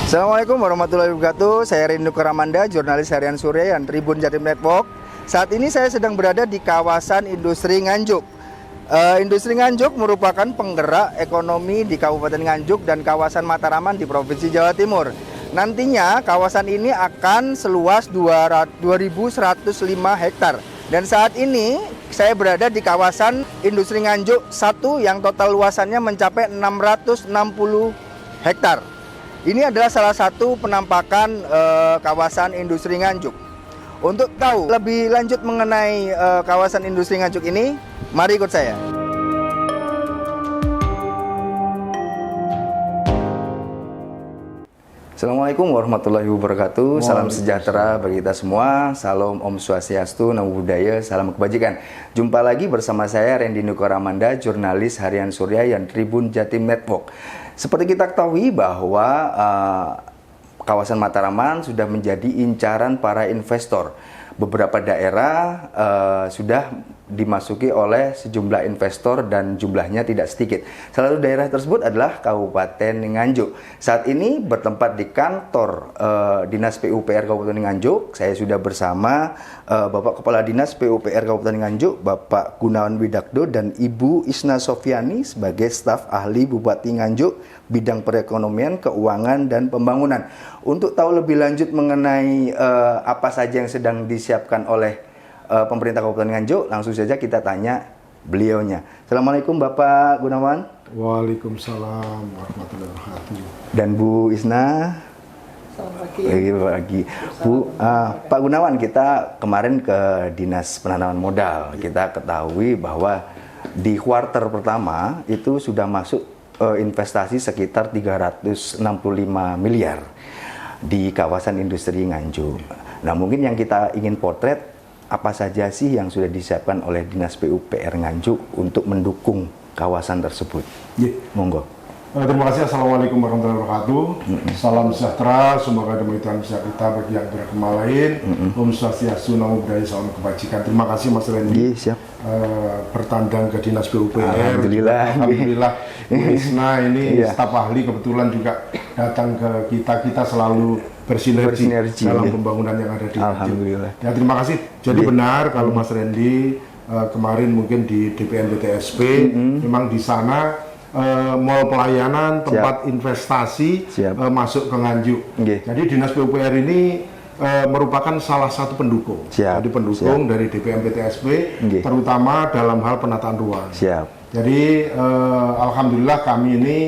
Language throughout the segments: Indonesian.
Assalamualaikum warahmatullahi wabarakatuh. Saya Rindu Koramanda, jurnalis harian Surya dan Tribun Jatim Network. Saat ini saya sedang berada di kawasan industri Nganjuk. Industri Nganjuk merupakan penggerak ekonomi di Kabupaten Nganjuk dan kawasan Mataraman di Provinsi Jawa Timur. Nantinya kawasan ini akan seluas 2.105 hektar. Dan saat ini saya berada di kawasan industri Nganjuk 1 yang total luasannya mencapai 660 hektar. Ini adalah salah satu penampakan kawasan industri Nganjuk. Untuk tahu lebih lanjut mengenai kawasan industri Nganjuk ini, mari ikut saya. Assalamualaikum warahmatullahi wabarakatuh. Salam sejahtera bagi kita semua. Salam Om Swastiastu, Namo Buddhaya, salam kebajikan. Jumpa lagi bersama saya Randy Nukoramanda, jurnalis harian Surya dan Tribun Jatim Network. Seperti kita ketahui bahwa kawasan Mataraman sudah menjadi incaran para investor. Beberapa daerah sudah dimasuki oleh sejumlah investor dan jumlahnya tidak sedikit. Salah satu daerah tersebut adalah Kabupaten Nganjuk. Saat ini bertempat di kantor Dinas PUPR Kabupaten Nganjuk. Saya sudah bersama Bapak Kepala Dinas PUPR Kabupaten Nganjuk, Bapak Gunawan Widakdo, dan Ibu Isna Sofiani sebagai staf ahli Bupati Nganjuk bidang perekonomian, keuangan, dan pembangunan. Untuk tahu lebih lanjut mengenai apa saja yang sedang disiapkan oleh pemerintah Kabupaten Nganjuk, langsung saja kita tanya beliaunya. Assalamualaikum Bapak Gunawan. Waalaikumsalam warahmatullahi wabarakatuh. Dan Bu Isna. Selamat pagi. Bu, Pak Gunawan, kita kemarin ke Dinas Penanaman Modal. Kita ketahui bahwa di kuartal pertama itu sudah masuk investasi sekitar 365 miliar di kawasan industri Nganjuk. Nah, mungkin yang kita ingin potret, apa saja sih yang sudah disiapkan oleh Dinas PUPR Nganjuk untuk mendukung kawasan tersebut? Monggo. Terima kasih. Assalamualaikum warahmatullahi wabarakatuh. Salam sejahtera, semoga demikian bisa kita bagi yang beragama lain. Om Swastiastu, Namo Buddhaya, salam kebajikan. Terima kasih Mas Randy. Siap. Bertandang ke Dinas PUPR. Alhamdulillah. Bu Isna ini staf ahli kebetulan juga datang ke kita selalu bersinergi dalam pembangunan yang ada di Alhamdulillah. Ya, terima kasih. Jadi benar kalau Mas Randy kemarin mungkin di DPN BTSP memang di sana mall pelayanan, tempat investasi masuk ke Nganjuk. Jadi Dinas PUPR ini merupakan salah satu pendukung. Jadi pendukung dari DPM BTSP terutama dalam hal penataan ruang. Jadi alhamdulillah kami ini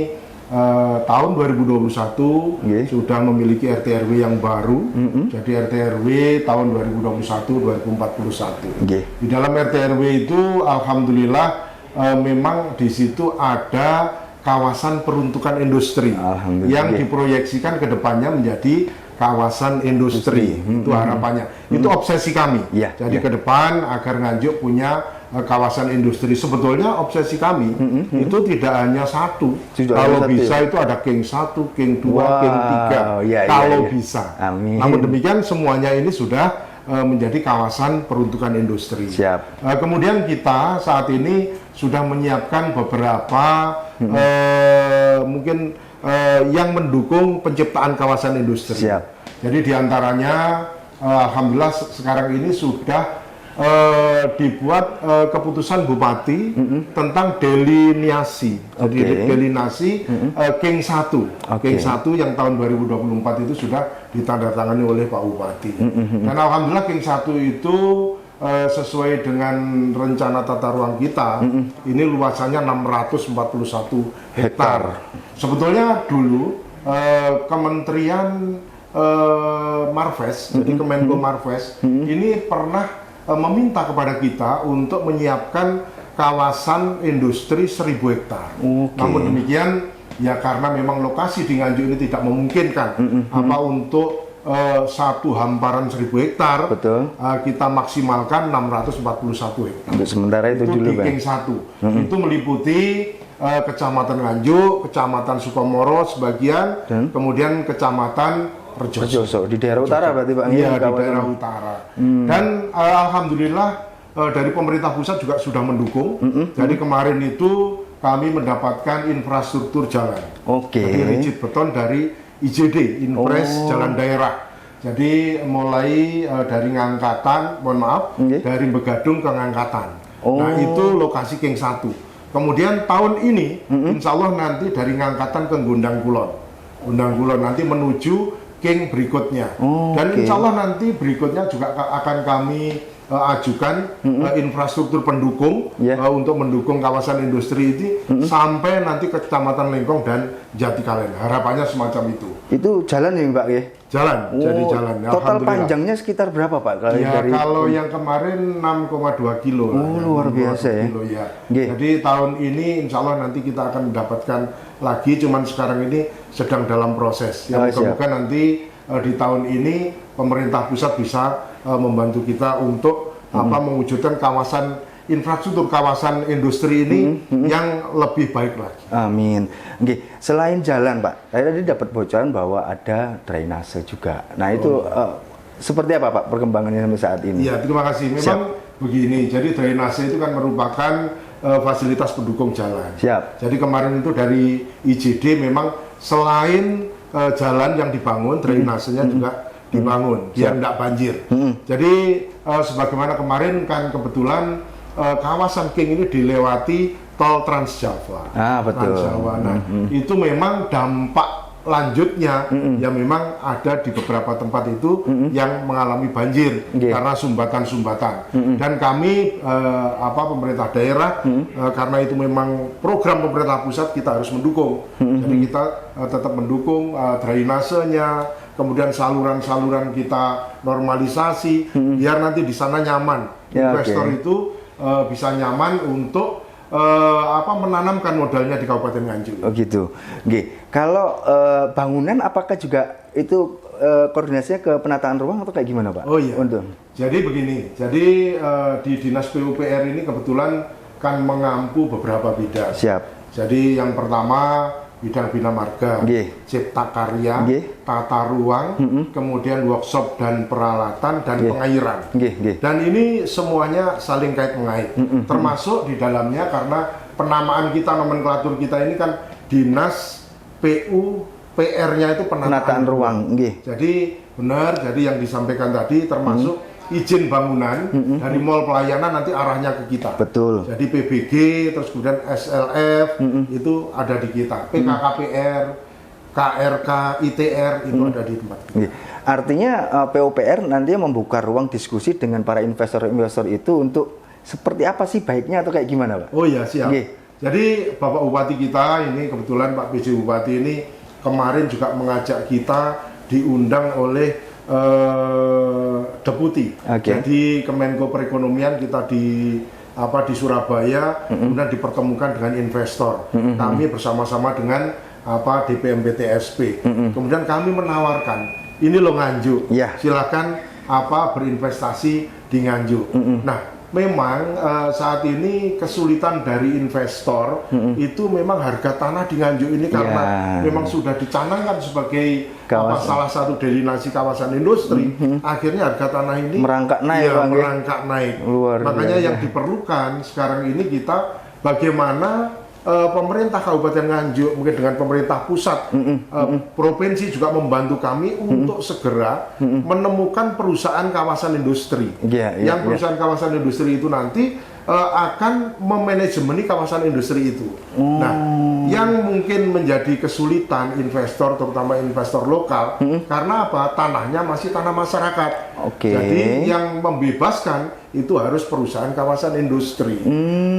tahun 2021 sudah memiliki RT/RW yang baru. Jadi RT/RW tahun 2021-2041. Di dalam RT/RW itu alhamdulillah memang di situ ada kawasan peruntukan industri yang diproyeksikan ke depannya menjadi kawasan industri. Itu harapannya. Itu obsesi kami. Jadi ke depan agar Nganjuk punya kawasan industri. Sebetulnya obsesi kami itu tidak hanya satu. Kalau bisa itu ada King 1, King 2, King 3. Kalau bisa. Namun demikian semuanya ini sudah menjadi kawasan peruntukan industri. Kemudian kita saat ini sudah menyiapkan beberapa mungkin yang mendukung penciptaan kawasan industri. Jadi diantaranya alhamdulillah sekarang ini sudah dibuat keputusan Bupati tentang delineasi. Jadi delineasi King 1. King 1 yang tahun 2024 itu sudah ditandatangani oleh Pak Bupati. Dan alhamdulillah King 1 itu sesuai dengan rencana tata ruang kita, ini luasannya 641 hektar. Sebetulnya dulu Kementerian Marves, jadi Kemenko Marves, ini pernah meminta kepada kita untuk menyiapkan kawasan industri 1000 hektar. Namun demikian, ya karena memang lokasi di Nganjuk ini tidak memungkinkan untuk satu hamparan 1000 hektar, kita maksimalkan 641 hektar. Untuk sementara itu dulu, di King 1. Itu meliputi Kecamatan Nganjuk, Kecamatan Sukomoro sebagian, kemudian Kecamatan Rejoso. Di daerah utara berarti Pak? Iya, di daerah utara. Dan alhamdulillah dari pemerintah pusat juga sudah mendukung. Jadi kemarin itu kami mendapatkan infrastruktur jalan. Jadi rigid beton dari IJD, Impres Jalan Daerah. Jadi mulai dari Ngangkatan, mohon maaf, dari Begadung ke Ngangkatan. Nah itu lokasi King 1. Kemudian tahun ini, insya Allah nanti dari Ngangkatan ke Gondang Kulon. Gondang Kulon nanti menuju King berikutnya. Dan insya Allah nanti berikutnya juga akan kami ajukan infrastruktur pendukung untuk mendukung kawasan industri ini sampai nanti ke Kecamatan Lengkong dan Jatikalen. Harapannya semacam itu. Itu jalan ya Pak ya? Jalan, jadi jalan. Total panjangnya sekitar berapa Pak? Kalau yang kemarin 6,2 kilo. Luar biasa ya. Kilo, ya. Jadi tahun ini insya Allah nanti kita akan mendapatkan lagi, cuman sekarang ini sedang dalam proses. Yang semoga nanti di tahun ini pemerintah pusat bisa membantu kita untuk mewujudkan kawasan infrastruktur kawasan industri ini yang lebih baik lagi. Amin. Oke, selain jalan Pak, saya tadi dapat bocoran bahwa ada drainase juga. Nah itu seperti apa Pak perkembangannya sampai saat ini? Iya, terima kasih. Memang begini, jadi drainase itu kan merupakan fasilitas pendukung jalan. Siap. Jadi kemarin itu dari IJD memang selain jalan yang dibangun, drainasenya juga dibangun biar tidak banjir. Jadi sebagaimana kemarin kan kebetulan kawasan King ini dilewati tol Trans Jawa. Betul. Trans Jawa. Nah, itu memang dampak lanjutnya yang memang ada di beberapa tempat itu yang mengalami banjir karena sumbatan-sumbatan. Dan kami pemerintah daerah karena itu memang program pemerintah pusat, kita harus mendukung. Jadi kita tetap mendukung drainasenya, kemudian saluran-saluran kita normalisasi biar nanti di sana nyaman. Investor itu bisa nyaman untuk menanamkan modalnya di Kabupaten Nganjuk. Oh gitu. Kalau bangunan apakah juga itu koordinasinya ke penataan ruang atau kayak gimana Pak? Oh iya. Jadi begini. Jadi di Dinas PUPR ini kebetulan kan mengampu beberapa bidang. Siap. Jadi yang pertama bidang bina marga, cipta karya, tata ruang, kemudian workshop dan peralatan dan pengairan. Dan ini semuanya saling kait mengait, termasuk di dalamnya karena penamaan kita, nomenklatur kita ini kan Dinas PUPR-nya itu penataan ruang. Jadi benar, jadi yang disampaikan tadi termasuk izin bangunan dari mall pelayanan nanti arahnya ke kita. Betul. Jadi PBG, terus kemudian SLF itu ada di kita. PKKPR, KRK, ITR itu ada di tempat kita. Artinya PUPR nanti membuka ruang diskusi dengan para investor-investor itu untuk seperti apa sih baiknya atau kayak gimana Pak? Oh iya siap. Jadi Bapak Bupati kita ini kebetulan Pak PJ Bupati ini kemarin juga mengajak kita diundang oleh Deputi. Jadi Kemenko Perekonomian kita di Surabaya kemudian dipertemukan dengan investor. Kami bersama-sama dengan DPMPTSP. Kemudian kami menawarkan, ini loh Nganjuk. Silakan berinvestasi di Nganjuk. Nah, memang saat ini kesulitan dari investor itu memang harga tanah di Nganjuk ini karena memang sudah dicanangkan sebagai salah satu destinasi kawasan industri, akhirnya harga tanah ini merangkak naik. Makanya yang diperlukan sekarang ini kita bagaimana pemerintah Kabupaten Nganjuk mungkin dengan pemerintah pusat, provinsi juga membantu kami untuk segera menemukan perusahaan kawasan industri. Yang perusahaan kawasan industri itu nanti akan memanajemeni kawasan industri itu. Nah, yang mungkin menjadi kesulitan investor, terutama investor lokal, karena apa? Tanahnya masih tanah masyarakat. Jadi yang membebaskan itu harus perusahaan kawasan industri.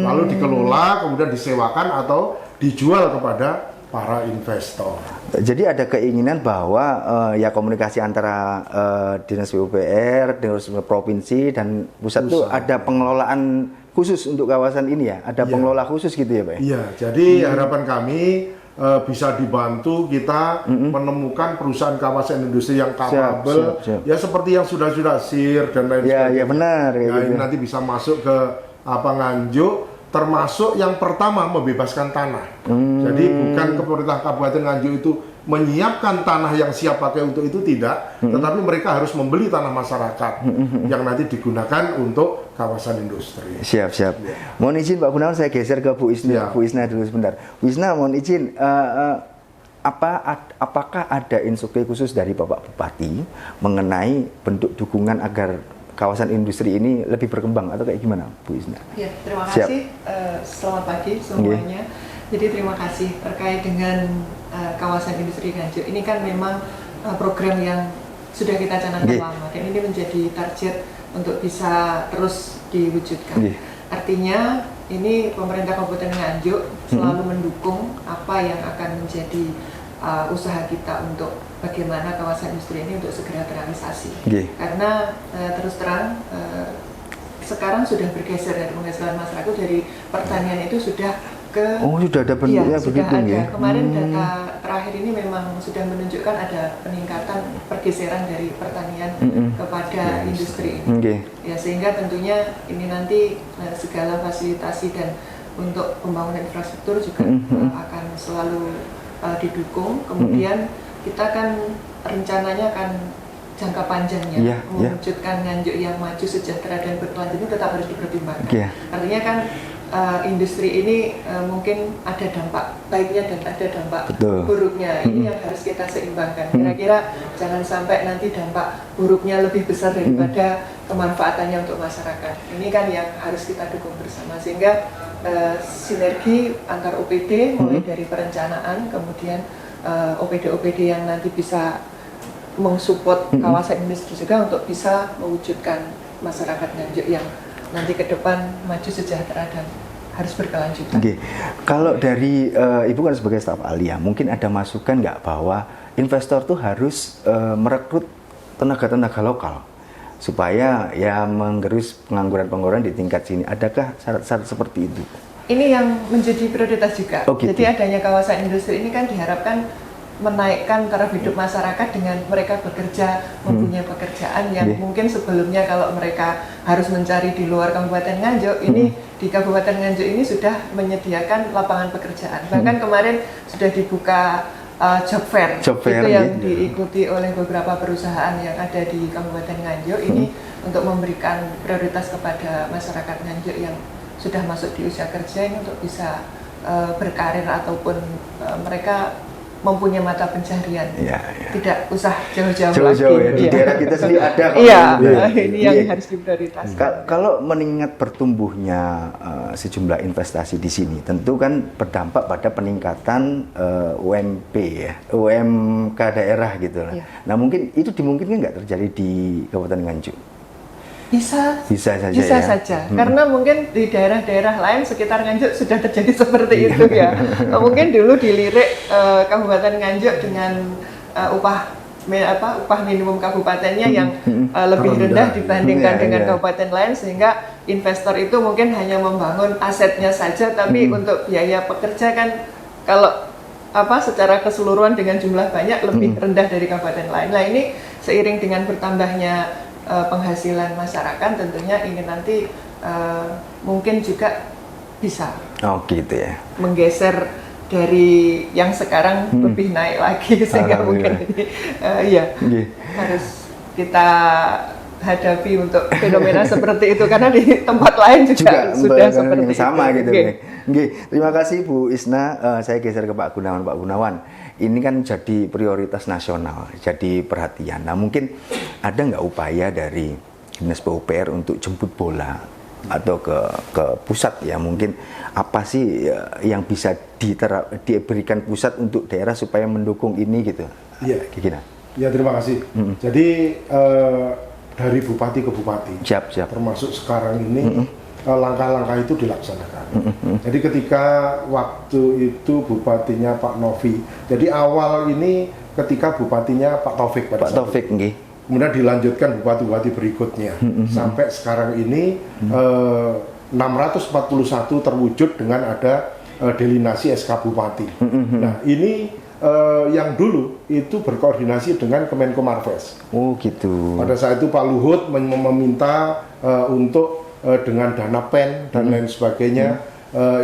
Lalu dikelola, kemudian disewakan atau dijual kepada para investor. Jadi ada keinginan bahwa komunikasi antara Dinas PUPR, Dinas Provinsi dan pusat itu ada pengelolaan khusus untuk kawasan ini ya? Ada pengelola khusus gitu ya Pak? Iya, jadi harapan kami bisa dibantu kita menemukan perusahaan kawasan industri yang kapabel, ya seperti yang sudah SIR dan lain sebagainya. Ya benar. Ini nanti bisa masuk ke Nganjuk, termasuk yang pertama membebaskan tanah. Jadi bukan pemerintah Kabupaten Nganjuk itu menyiapkan tanah yang siap pakai untuk itu tidak, tetapi mereka harus membeli tanah masyarakat yang nanti digunakan untuk kawasan industri. Siap. Mohon izin Pak Gunawan, saya geser ke Bu Isna. Bu Isna dulu sebentar. Bu Isna, mohon izin. apakah ada instruksi khusus dari Bapak Bupati mengenai bentuk dukungan agar kawasan industri ini lebih berkembang atau kayak gimana, Bu Isna? Ya, terima kasih. Selamat pagi semuanya. Jadi terima kasih terkait dengan kawasan industri Nganjuk. Ini kan memang program yang sudah kita canangkan lama dan ini menjadi target untuk bisa terus diwujudkan. Artinya ini pemerintah Kabupaten Nganjuk selalu mendukung apa yang akan menjadi usaha kita untuk bagaimana kawasan industri ini untuk segera terrealisasi. Karena terus terang sekarang sudah bergeser dari penghasilan masyarakat dari pertanian itu sudah ke sudah ada bentuknya sudah begitu ada. Kemarin data terakhir ini memang sudah menunjukkan ada peningkatan pergeseran dari pertanian kepada industri ini. Ya, sehingga tentunya ini nanti segala fasilitasi dan untuk pembangunan infrastruktur juga akan selalu didukung. Kemudian kita kan rencananya akan jangka panjangnya mewujudkan Nganjuk yang maju, sejahtera dan berkelanjutan itu tetap harus dipertimbangkan. Artinya kan industri ini mungkin ada dampak baiknya dan ada dampak buruknya. Ini yang harus kita seimbangkan. Kira-kira jangan sampai nanti dampak buruknya lebih besar daripada kemanfaatannya untuk masyarakat. Ini kan yang harus kita dukung bersama, sehingga sinergi antar OPD mulai dari perencanaan, kemudian OPD-OPD yang nanti bisa mensupport kawasan industri juga untuk bisa mewujudkan masyarakat Nganjuk yang nanti ke depan maju, sejahtera dan harus berkelanjutan. Kalau dari Ibu kan sebagai staf ahli ya, mungkin ada masukan nggak bahwa investor tuh harus merekrut tenaga-tenaga lokal supaya ya menggerus pengangguran di tingkat sini. Adakah syarat-syarat seperti itu? Ini yang menjadi prioritas juga. Jadi adanya kawasan industri ini kan diharapkan menaikkan taraf hidup masyarakat dengan mereka bekerja, mempunyai pekerjaan yang mungkin sebelumnya kalau mereka harus mencari di luar Kabupaten Nganjuk, ini di Kabupaten Nganjuk ini sudah menyediakan lapangan pekerjaan. Bahkan kemarin sudah dibuka job fair itu yang diikuti oleh beberapa perusahaan yang ada di Kabupaten Nganjuk ini untuk memberikan prioritas kepada masyarakat Nganjuk yang sudah masuk di usia kerja ini untuk bisa berkarir ataupun mereka mempunyai mata pencaharian, tidak usah jauh-jauh lagi. Ya, di daerah kita sendiri ada. Ini yang harus diprioritaskan. Kalau mengingat bertumbuhnya sejumlah investasi di sini, tentu kan berdampak pada peningkatan UMP ya, UMK daerah gitu lah. Nah mungkin itu dimungkinkan nggak terjadi di Kabupaten Nganjuk? Bisa saja. Karena mungkin di daerah-daerah lain sekitar Nganjuk sudah terjadi seperti itu ya. Mungkin dulu dilirik Kabupaten Nganjuk dengan upah minimum kabupatennya yang lebih rendah dibandingkan dengan kabupaten lain, sehingga investor itu mungkin hanya membangun asetnya saja, tapi untuk biaya pekerja kan kalau secara keseluruhan dengan jumlah banyak lebih rendah dari kabupaten lain. Nah ini seiring dengan bertambahnya penghasilan masyarakat, tentunya ini nanti mungkin juga bisa menggeser dari yang sekarang lebih naik lagi, sehingga mungkin ini harus kita hadapi untuk fenomena seperti itu, karena di tempat lain juga sudah seperti sama itu. Terima kasih Bu Isna. Saya geser ke Pak Gunawan. Pak Gunawan, ini kan jadi prioritas nasional, jadi perhatian. Nah mungkin ada nggak upaya dari Dinas PUPR untuk jemput bola atau ke pusat ya, mungkin apa sih yang bisa diberikan pusat untuk daerah supaya mendukung ini gitu? Ya terima kasih. Jadi dari bupati ke bupati, termasuk sekarang ini langkah-langkah itu dilaksanakan. Jadi ketika waktu itu bupatinya Pak Novi, jadi awal ini ketika bupatinya Pak Taufik pada saat itu. Kemudian dilanjutkan bupati-bupati berikutnya sampai sekarang ini 641 terwujud dengan ada delinasi SK Bupati. Nah ini yang dulu itu berkoordinasi dengan Kemenko Marves. Pada saat itu Pak Luhut meminta untuk dengan dana PEN dan lain sebagainya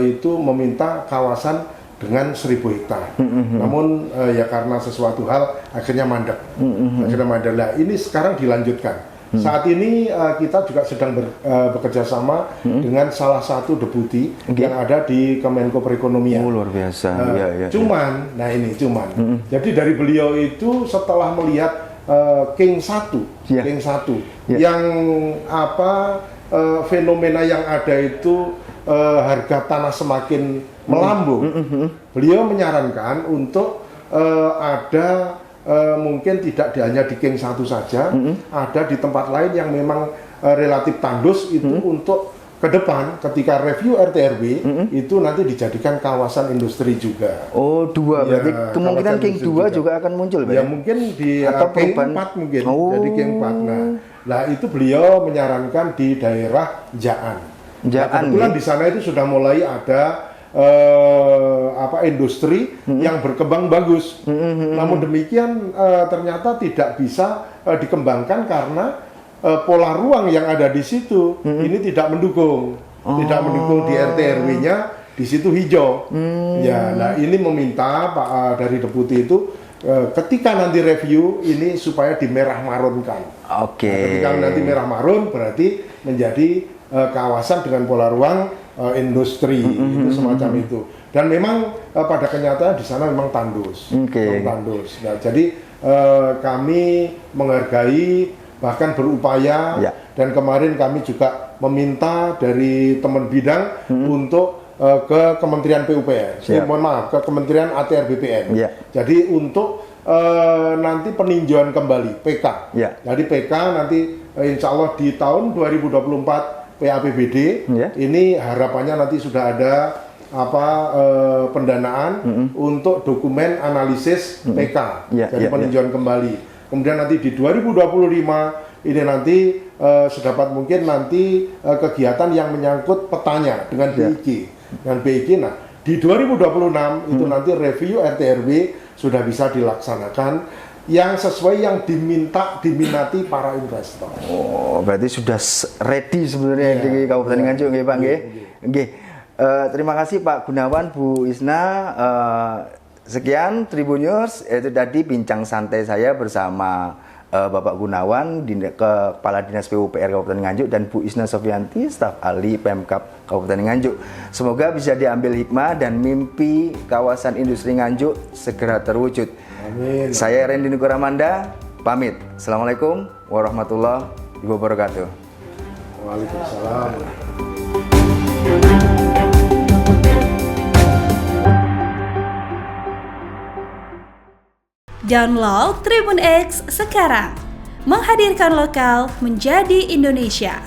itu meminta kawasan dengan 1000 hektar. Namun ya karena sesuatu hal akhirnya mandek. Nah, ini sekarang dilanjutkan. Saat ini kita juga sedang bekerja sama dengan salah satu deputi yang ada di Kemenko Perekonomian. Oh, luar biasa. Jadi dari beliau itu setelah melihat King 1, King 1 yang fenomena yang ada itu harga tanah semakin melambung. Beliau menyarankan untuk ada mungkin tidak hanya di King 1 saja, ada di tempat lain yang memang relatif tandus itu untuk ke depan ketika review RTRW itu nanti dijadikan kawasan industri juga. Oh, 2 berarti kemungkinan King 2 juga akan muncul, ya mungkin di atau King 4 mungkin. Jadi King 4. Nah, itu beliau menyarankan di daerah Jaan. Kebetulan di sana itu sudah mulai ada industri yang berkembang bagus. Namun demikian ternyata tidak bisa dikembangkan karena pola ruang yang ada di situ ini tidak mendukung, tidak mendukung di RT/RW-nya di situ hijau. Ya, nah ini meminta Pak dari deputi itu ketika nanti review ini supaya dimerah marunkan. Oke. Nah, ketika nanti merah marun berarti menjadi kawasan dengan pola ruang industri itu semacam itu. Dan memang pada kenyataannya di sana memang tandus. Tandus. Nah, jadi kami menghargai bahkan berupaya dan kemarin kami juga meminta dari teman bidang untuk ke Kementerian PUPR. Mohon maaf, ke Kementerian ATR BPN. Jadi untuk nanti peninjauan kembali PK. Jadi PK nanti insya Allah di tahun 2024 PAPBD ini harapannya nanti sudah ada pendanaan untuk dokumen analisis PK. Jadi peninjauan kembali. Kemudian nanti di 2025 ini nanti sedapat mungkin nanti kegiatan yang menyangkut petanya dengan BIG. Nah, di 2026 itu nanti review RTRW sudah bisa dilaksanakan yang sesuai yang diminati para investor. Oh, berarti sudah ready sebenarnya di Kabupaten Nganjuk, nggih Pak, nggih. Nggih. Terima kasih Pak Gunawan, Bu Isna. Sekian Tribunnews, itu tadi bincang santai saya bersama Bapak Gunawan, Kepala Dinas PUPR Kabupaten Nganjuk, dan Bu Isna Sofianti, staf ahli Pemkab Kabupaten Nganjuk. Semoga bisa diambil hikmah dan mimpi kawasan industri Nganjuk segera terwujud. Amin. Saya Randy Nukoramanda, pamit. Assalamualaikum warahmatullahi wabarakatuh. Waalaikumsalam. Download Tribun X sekarang, menghadirkan lokal menjadi Indonesia.